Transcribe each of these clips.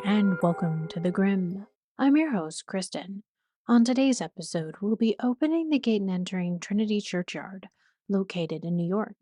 and welcome to the Grim. I'm your host, Kristin. On today's episode, we'll be opening the gate and entering Trinity Churchyard, located in New York.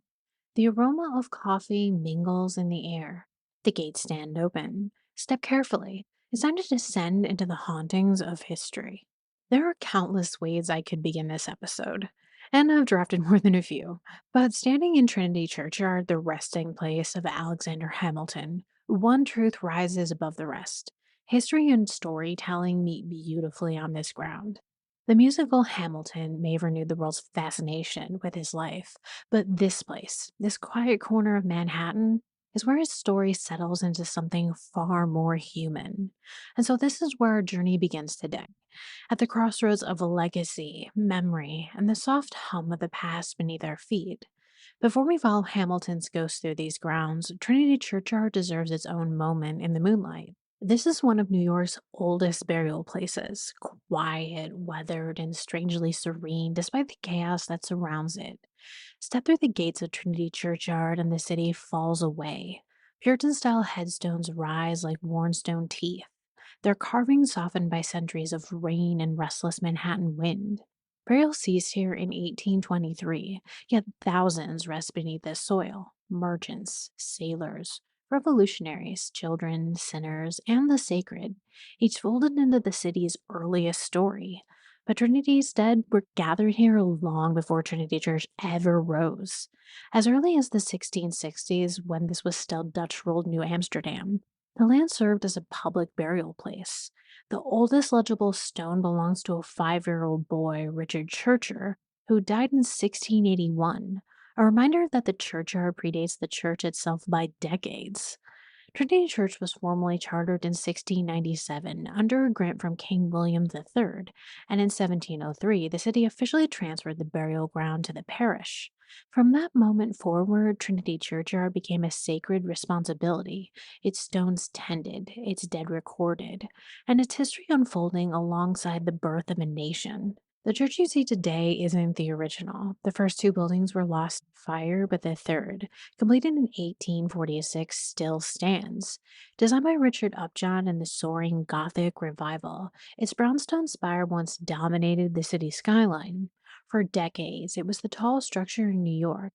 The aroma of coffee mingles in the air. The gates stand open. Step carefully. It's time to descend into the hauntings of history. There are countless ways I could begin this episode, and I've drafted more than a few. But standing in Trinity Churchyard, the resting place of Alexander Hamilton, one truth rises above the rest. History and storytelling meet beautifully on this ground. The musical Hamilton may have renewed the world's fascination with his life, but this place, this quiet corner of Manhattan, is where his story settles into something far more human. And so this is where our journey begins today, at the crossroads of legacy, memory, and the soft hum of the past beneath our feet. Before we follow Hamilton's ghost through these grounds, Trinity Churchyard deserves its own moment in the moonlight. This is one of New York's oldest burial places, quiet, weathered, and strangely serene despite the chaos that surrounds it. Step through the gates of Trinity Churchyard and the city falls away. Puritan style headstones rise like worn stone teeth, their carvings softened by centuries of rain and restless Manhattan wind. Burial ceased here in 1823, yet thousands rest beneath this soil merchants, sailors, revolutionaries, children, sinners, and the sacred, each folded into the city's earliest story. But Trinity's dead were gathered here long before Trinity Church ever rose. As early as the 1660s, when this was still Dutch ruled New Amsterdam, the land served as a public burial place. The oldest legible stone belongs to a 5-year-old boy, Richard Churcher, who died in 1681, a reminder that the churchyard predates the church itself by decades. Trinity Church was formally chartered in 1697 under a grant from King William III, and in 1703 the city officially transferred the burial ground to the parish. From that moment forward, Trinity Churchyard became a sacred responsibility, its stones tended, its dead recorded, and its history unfolding alongside the birth of a nation. The church you see today isn't the original. The first two buildings were lost in fire, but the third, completed in 1846, still stands. Designed by Richard Upjohn in the soaring Gothic revival, its brownstone spire once dominated the city skyline. For decades, it was the tallest structure in New York,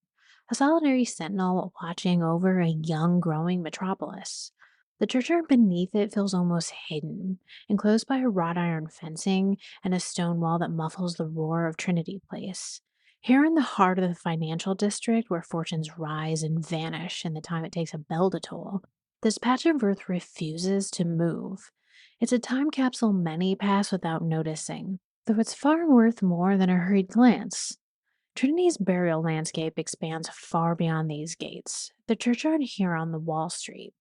a solitary sentinel watching over a young, growing metropolis. The churchyard beneath it feels almost hidden, enclosed by a wrought-iron fencing and a stone wall that muffles the roar of Trinity Place. Here in the heart of the financial district, where fortunes rise and vanish in the time it takes a bell to toll, this patch of earth refuses to move. It's a time capsule many pass without noticing, though it's far worth more than a hurried glance. Trinity's burial landscape expands far beyond these gates. The churchyard here on the Wall Street,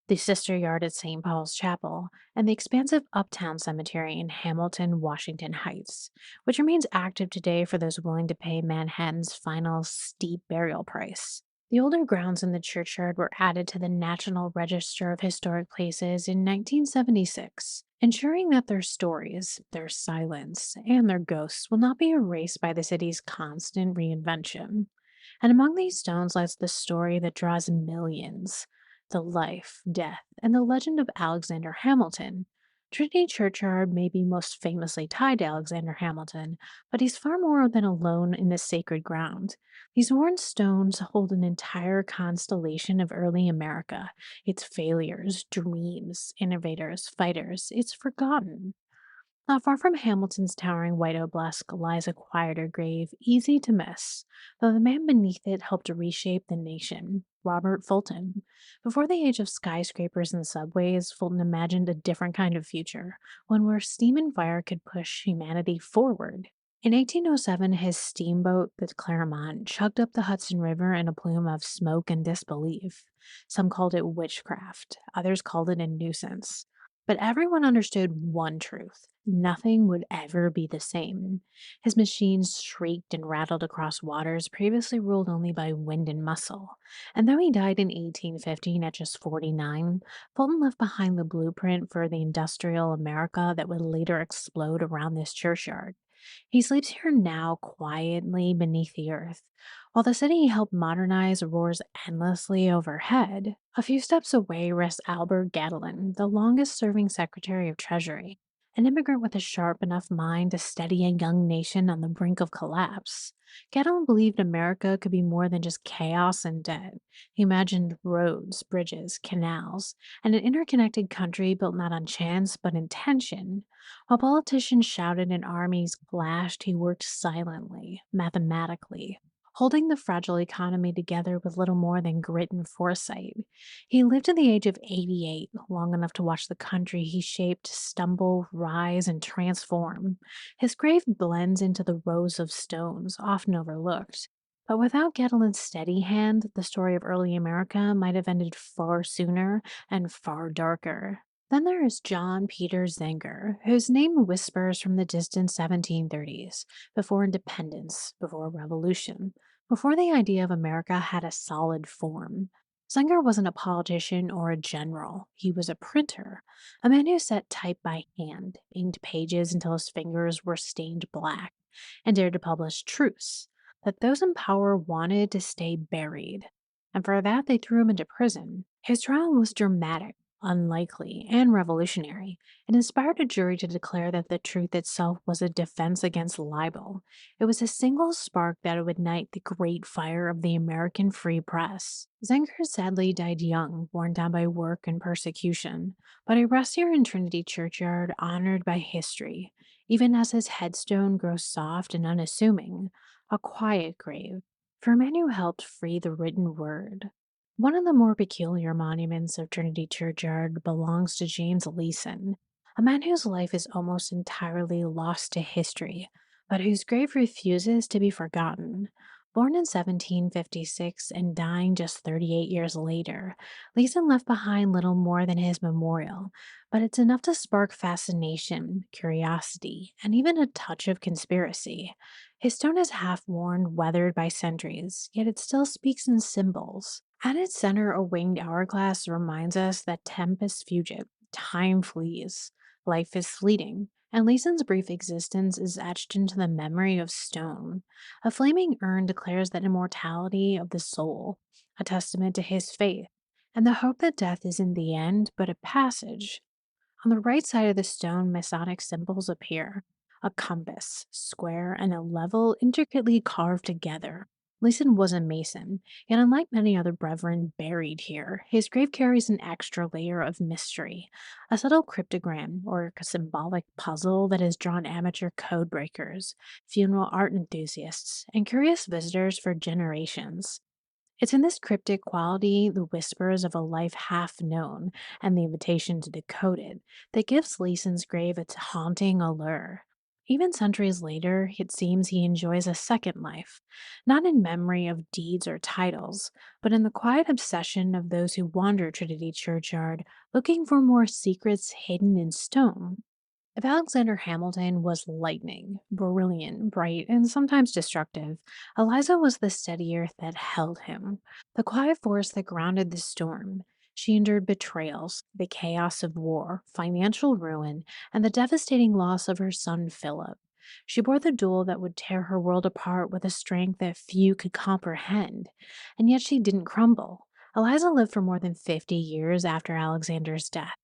the sister yard at St. Paul's Chapel, and the expansive Uptown Cemetery in Hamilton, Washington Heights, which remains active today for those willing to pay Manhattan's final steep burial price. The older grounds in the churchyard were added to the National Register of Historic Places in 1976, ensuring that their stories, their silence, and their ghosts will not be erased by the city's constant reinvention. And among these stones lies the story that draws millions, the life, death, and the legend of Alexander Hamilton. Trinity Churchyard may be most famously tied to Alexander Hamilton, but he's far more than alone in this sacred ground. These worn stones hold an entire constellation of early America, its failures, dreams, innovators, fighters, its forgotten. Not far from Hamilton's towering white obelisk lies a quieter grave, easy to miss, though the man beneath it helped to reshape the nation, Robert Fulton. Before the age of skyscrapers and subways, Fulton imagined a different kind of future, one where steam and fire could push humanity forward. In 1807, his steamboat, the Claremont, chugged up the Hudson River in a plume of smoke and disbelief. Some called it witchcraft, others called it a nuisance. But everyone understood one truth: nothing would ever be the same. His machines shrieked and rattled across waters previously ruled only by wind and muscle. And though he died in 1815 at just 49, Fulton left behind the blueprint for the industrial America that would later explode around this churchyard. He sleeps here now quietly beneath the earth. While the city he helped modernize roars endlessly overhead, a few steps away rests Albert Gatlin, the longest serving Secretary of Treasury, an immigrant with a sharp enough mind to steady a young nation on the brink of collapse. Gatlin believed America could be more than just chaos and debt. He imagined roads, bridges, canals, and an interconnected country built not on chance but intention. While politicians shouted and armies clashed, he worked silently, mathematically, holding the fragile economy together with little more than grit and foresight. He lived to the age of 88, long enough to watch the country he shaped stumble, rise, and transform. His grave blends into the rows of stones, often overlooked. But without Gatlin's steady hand, the story of early America might have ended far sooner and far darker. Then there is John Peter Zenger, whose name whispers from the distant 1730s, before independence, before revolution, before the idea of America had a solid form. Zenger wasn't a politician or a general. He was a printer, a man who set type by hand, inked pages until his fingers were stained black, and dared to publish truths that those in power wanted to stay buried. And for that, they threw him into prison. His trial was dramatic, unlikely, and revolutionary. It inspired a jury to declare that the truth itself was a defense against libel. It was a single spark that would ignite the great fire of the American free press. Zenger sadly died young, worn down by work and persecution, but he rests here in Trinity Churchyard, honored by history, even as his headstone grows soft and unassuming, a quiet grave for a man who helped free the written word. One of the more peculiar monuments of Trinity Churchyard belongs to James Leeson, a man whose life is almost entirely lost to history, but whose grave refuses to be forgotten. Born in 1756 and dying just 38 years later, Leeson left behind little more than his memorial, but it's enough to spark fascination, curiosity, and even a touch of conspiracy. His stone is half worn, weathered by centuries, yet it still speaks in symbols. At its center, a winged hourglass reminds us that tempest fugit, time flees, life is fleeting, and Leeson's brief existence is etched into the memory of stone. A flaming urn declares that immortality of the soul, a testament to his faith, and the hope that death isn't the end, but a passage. On the right side of the stone, Masonic symbols appear: a compass, square, and a level intricately carved together. Leeson was a Mason, yet unlike many other brethren buried here, his grave carries an extra layer of mystery, a subtle cryptogram or a symbolic puzzle that has drawn amateur codebreakers, funeral art enthusiasts, and curious visitors for generations. It's in this cryptic quality, the whispers of a life half known, and the invitation to decode it, that gives Leeson's grave its haunting allure. Even centuries later, it seems he enjoys a second life, not in memory of deeds or titles, but in the quiet obsession of those who wander Trinity Churchyard looking for more secrets hidden in stone. If Alexander Hamilton was lightning, brilliant, bright, and sometimes destructive, Eliza was the steady earth that held him, the quiet force that grounded the storm. She endured betrayals, the chaos of war, financial ruin, and the devastating loss of her son Philip. She bore the duel that would tear her world apart with a strength that few could comprehend. And yet she didn't crumble. Eliza lived for more than 50 years after Alexander's death.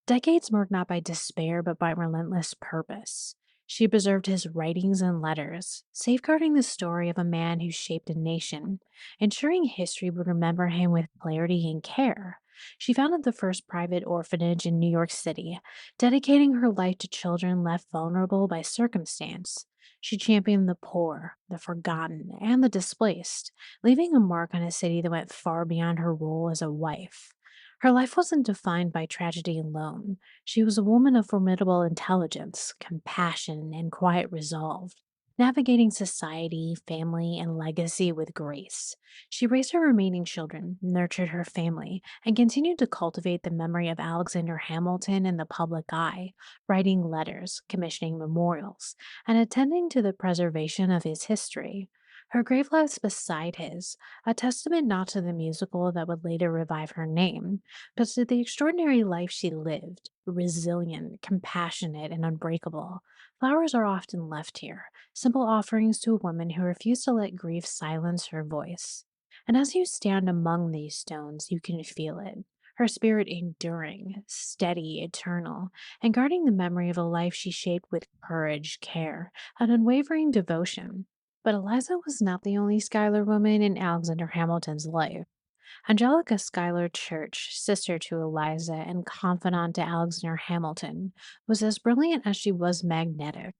Decades marked not by despair, but by relentless purpose. She preserved his writings and letters, safeguarding the story of a man who shaped a nation, ensuring history would remember him with clarity and care. She founded the first private orphanage in New York City, dedicating her life to children left vulnerable by circumstance. She championed the poor, the forgotten, and the displaced, leaving a mark on a city that went far beyond her role as a wife. Her life wasn't defined by tragedy alone. She was a woman of formidable intelligence, compassion, and quiet resolve, navigating society, family, and legacy with grace. She raised her remaining children, nurtured her family, and continued to cultivate the memory of Alexander Hamilton in the public eye, writing letters, commissioning memorials, and attending to the preservation of his history. Her grave lies beside his, a testament not to the musical that would later revive her name, but to the extraordinary life she lived, resilient, compassionate, and unbreakable. Flowers are often left here, simple offerings to a woman who refused to let grief silence her voice. And as you stand among these stones, you can feel it. Her spirit enduring, steady, eternal, and guarding the memory of a life she shaped with courage, care, and unwavering devotion. But Eliza was not the only Schuyler woman in Alexander Hamilton's life. Angelica Schuyler Church, sister to Eliza and confidant to Alexander Hamilton, was as brilliant as she was magnetic.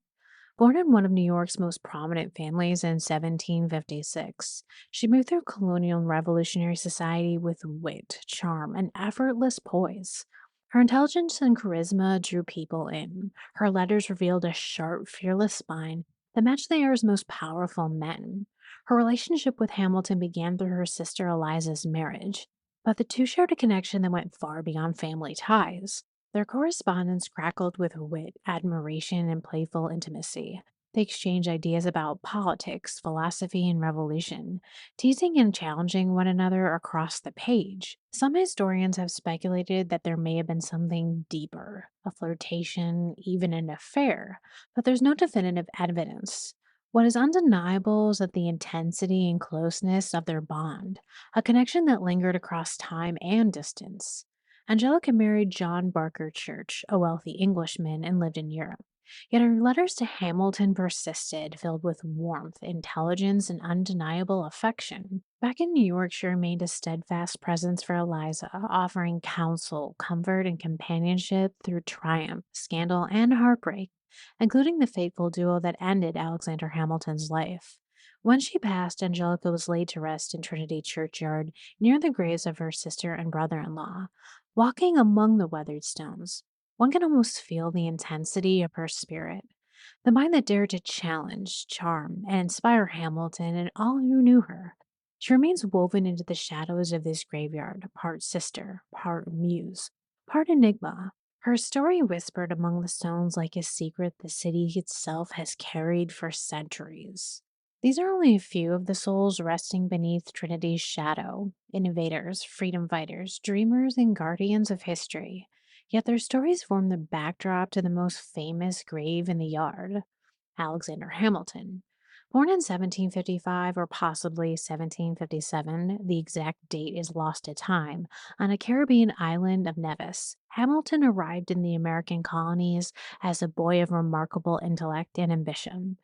Born in one of New York's most prominent families in 1756, she moved through colonial and revolutionary society with wit, charm, and effortless poise. Her intelligence and charisma drew people in. Her letters revealed a sharp, fearless spine that matched the era's most powerful men. Her relationship with Hamilton began through her sister Eliza's marriage, but the two shared a connection that went far beyond family ties. Their correspondence crackled with wit, admiration, and playful intimacy. They exchanged ideas about politics, philosophy, and revolution, teasing and challenging one another across the page. Some historians have speculated that there may have been something deeper, a flirtation, even an affair, but there's no definitive evidence. What is undeniable is that the intensity and closeness of their bond, a connection that lingered across time and distance. Angelica married John Barker Church, a wealthy Englishman, and lived in Europe. Yet her letters to Hamilton persisted, filled with warmth, intelligence, and undeniable affection. Back in New York, she remained a steadfast presence for Eliza, offering counsel, comfort, and companionship through triumph, scandal, and heartbreak, including the fateful duel that ended Alexander Hamilton's life. When she passed, Angelica was laid to rest in Trinity Churchyard near the graves of her sister and brother in law. Walking among the weathered stones, one can almost feel the intensity of her spirit, the mind that dared to challenge, charm, and inspire Hamilton and all who knew her. She remains woven into the shadows of this graveyard, part sister, part muse, part enigma. Her story whispered among the stones like a secret the city itself has carried for centuries. These are only a few of the souls resting beneath Trinity's shadow, innovators, freedom fighters, dreamers, and guardians of history. Yet their stories form the backdrop to the most famous grave in the yard, Alexander Hamilton. Born in 1755 or possibly 1757, the exact date is lost to time, on a Caribbean island of Nevis, Hamilton arrived in the American colonies as a boy of remarkable intellect and ambition.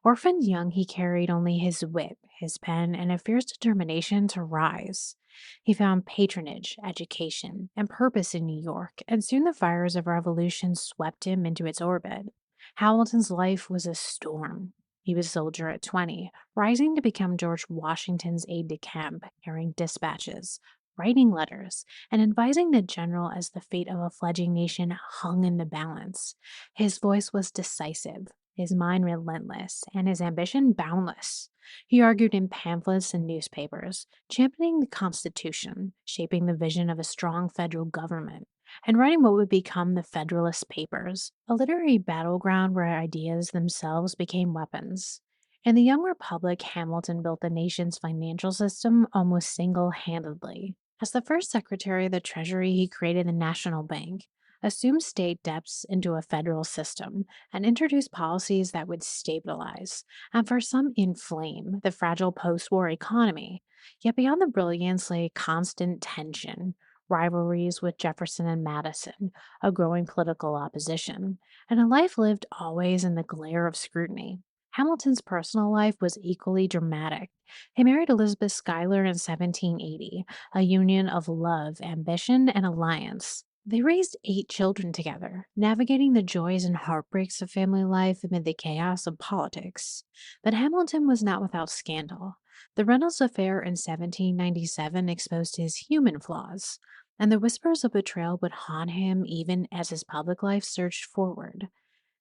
Orphaned young, he carried only his wit, his pen, and a fierce determination to rise. He found patronage, education, and purpose in New York, and soon the fires of revolution swept him into its orbit. Hamilton's life was a storm. He was a soldier at 20, rising to become George Washington's aide de camp, carrying dispatches, writing letters, and advising the general as the fate of a fledgling nation hung in the balance. His voice was decisive, his mind relentless, and his ambition boundless. He argued in pamphlets and newspapers, championing the Constitution, shaping the vision of a strong federal government, and writing what would become the Federalist Papers, a literary battleground where ideas themselves became weapons. In the young republic, Hamilton built the nation's financial system almost single handedly. As the first Secretary of the Treasury, he created the National Bank, assumed state debts into a federal system, and introduced policies that would stabilize, and for some inflame, the fragile post war economy. Yet beyond the brilliance lay constant tension, rivalries with Jefferson and Madison, a growing political opposition, and a life lived always in the glare of scrutiny. Hamilton's personal life was equally dramatic. He married Elizabeth Schuyler in 1780, a union of love, ambition, and alliance. They raised 8 children together, navigating the joys and heartbreaks of family life amid the chaos of politics. But Hamilton was not without scandal. The Reynolds affair in 1797 exposed his human flaws, and the whispers of betrayal would haunt him even as his public life surged forward.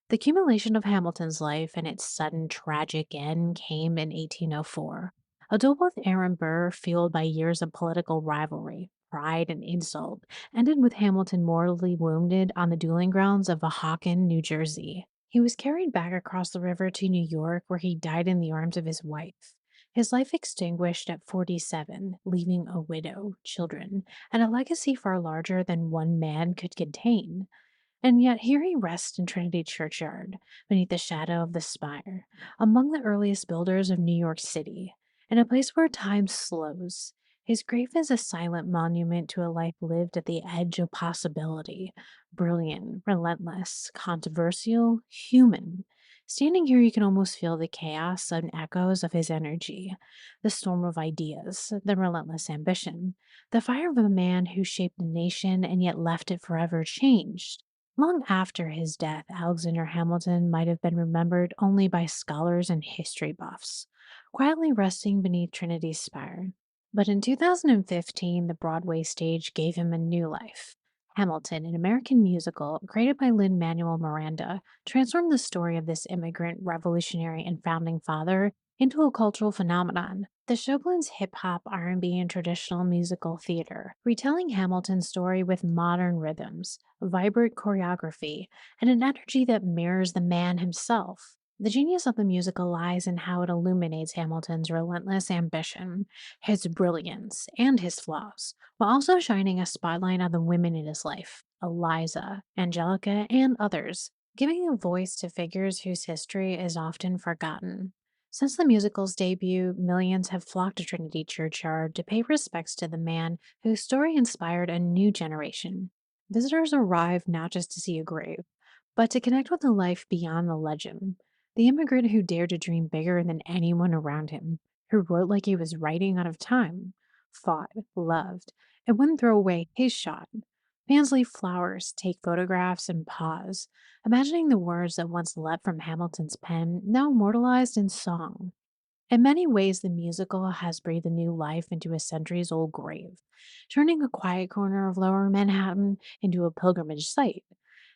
The accumulation of Hamilton's life and its sudden tragic end came in 1804. A duel with Aaron Burr, fueled by years of political rivalry, pride, and insult, ended with Hamilton mortally wounded on the dueling grounds of Weehawken, New Jersey. He was carried back across the river to New York, where he died in the arms of his wife. His life extinguished at 47, leaving a widow, children, and a legacy far larger than one man could contain. And yet here he rests in Trinity Churchyard, beneath the shadow of the spire, among the earliest builders of New York City, in a place where time slows. His grave is a silent monument to a life lived at the edge of possibility, brilliant, relentless, controversial, human. Standing here, you can almost feel the chaos and echoes of his energy, the storm of ideas, the relentless ambition, the fire of a man who shaped a nation and yet left it forever changed. Long after his death, Alexander Hamilton might have been remembered only by scholars and history buffs, quietly resting beneath Trinity's spire. But in 2015, the Broadway stage gave him a new life. Hamilton, an American musical created by Lin-Manuel Miranda, transformed the story of this immigrant, revolutionary, and founding father into a cultural phenomenon. The show blends hip hop, R&B, and traditional musical theater, retelling Hamilton's story with modern rhythms, vibrant choreography, and an energy that mirrors the man himself. The genius of the musical lies in how it illuminates Hamilton's relentless ambition, his brilliance, and his flaws, while also shining a spotlight on the women in his life, Eliza, Angelica, and others, giving a voice to figures whose history is often forgotten. Since the musical's debut, millions have flocked to Trinity Churchyard to pay respects to the man whose story inspired a new generation. Visitors arrive not just to see a grave, but to connect with a life beyond the legend. The immigrant who dared to dream bigger than anyone around him, who wrote like he was writing out of time, fought, loved, and wouldn't throw away his shot. Fans leave flowers, take photographs, and pause, imagining the words that once leapt from Hamilton's pen, now immortalized in song. In many ways, the musical has breathed a new life into a centuries old grave, turning a quiet corner of lower Manhattan into a pilgrimage site.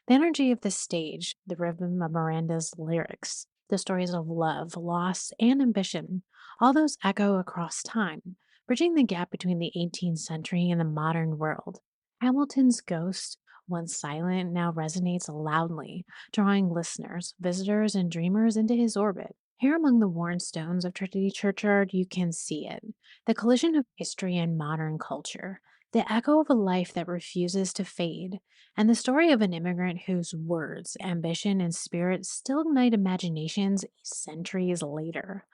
The energy of the stage, the rhythm of Miranda's lyrics, the stories of love, loss, and ambition, all those echo across time, bridging the gap between the 18th century and the modern world. Hamilton's ghost, once silent, now resonates loudly, drawing listeners, visitors, and dreamers into his orbit. Here among the worn stones of Trinity Churchyard, you can see it, the collision of history and modern culture, the echo of a life that refuses to fade, and the story of an immigrant whose words, ambition, and spirit still ignite imaginations centuries later.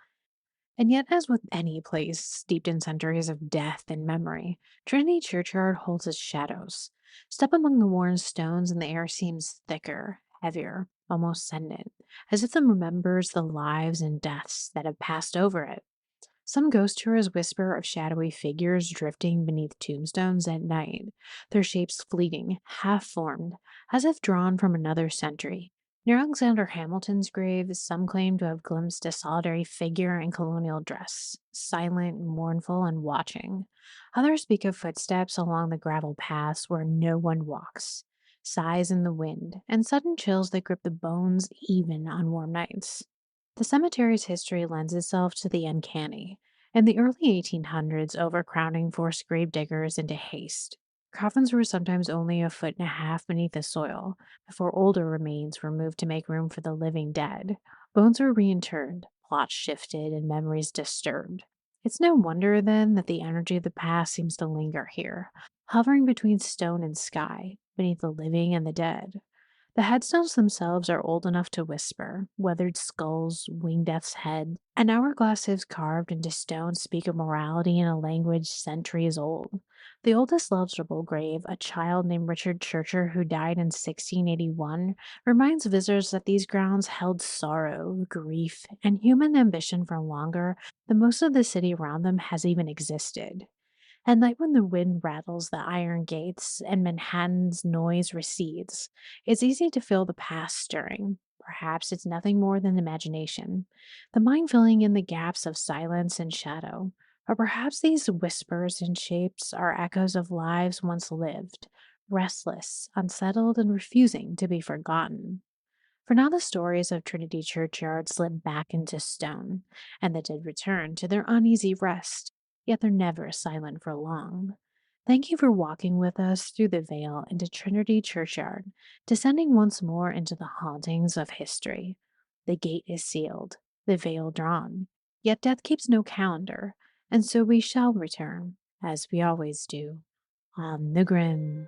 And yet, as with any place steeped in centuries of death and memory, Trinity Churchyard holds its shadows. Step among the worn stones, and the air seems thicker, heavier, almost sentient, as if it remembers the lives and deaths that have passed over it. Some ghost tours whisper of shadowy figures drifting beneath tombstones at night, their shapes fleeting, half formed, as if drawn from another century. Near Alexander Hamilton's grave, some claim to have glimpsed a solitary figure in colonial dress, silent, mournful, and watching. Others speak of footsteps along the gravel paths where no one walks, sighs in the wind, and sudden chills that grip the bones even on warm nights. The cemetery's history lends itself to the uncanny. In the early 1800s, overcrowding forced grave diggers into haste. Coffins were sometimes only a foot and a half beneath the soil before older remains were moved to make room for the living dead. Bones were reinterred, plots shifted, and memories disturbed. It's no wonder, then, that the energy of the past seems to linger here, hovering between stone and sky, beneath the living and the dead. The headstones themselves are old enough to whisper, weathered skulls, winged death's head, and hourglasses carved into stone speak of morality in a language centuries old. The oldest legible grave, a child named Richard Churcher who died in 1681, reminds visitors that these grounds held sorrow, grief, and human ambition for longer than most of the city around them has even existed. At night, when the wind rattles the iron gates and Manhattan's noise recedes, it's easy to feel the past stirring. Perhaps it's nothing more than imagination, the mind filling in the gaps of silence and shadow. Or perhaps these whispers and shapes are echoes of lives once lived, restless, unsettled, and refusing to be forgotten. For now, the stories of Trinity Churchyard slip back into stone, and the dead return to their uneasy rest, yet they're never silent for long. Thank you for walking with us through the veil into Trinity Churchyard, descending once more into the hauntings of history. The gate is sealed, the veil drawn, Yet death keeps no calendar, and so we shall return, as we always do, on the grim.